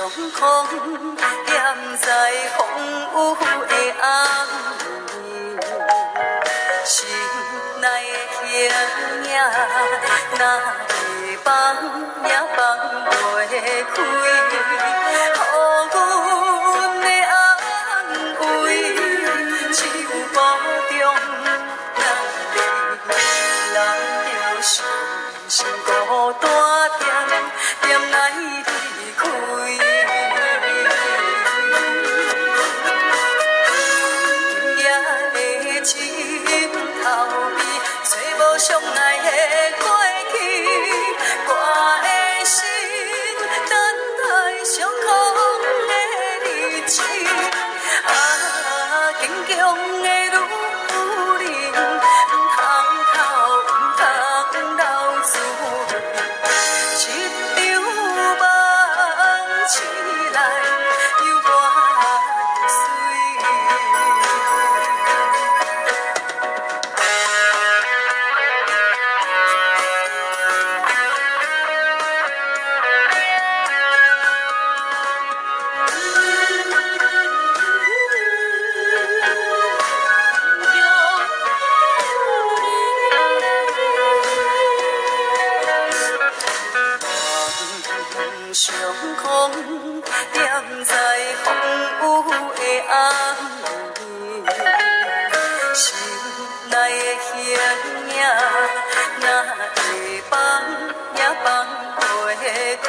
空，踮在风雨的暗暝，心内的形影，哪会放也放袂开，予阮的安慰，只有孤中难离，人着伤心孤单点来离开。前头边，找无相爱的过去，我的心等待伤空的日子。啊，坚强的女人，唔通哭，唔通流珠泪，一场梦醒来，犹我水。上空踮在风雨的暗暝，心内的形影，哪会放也放袂开。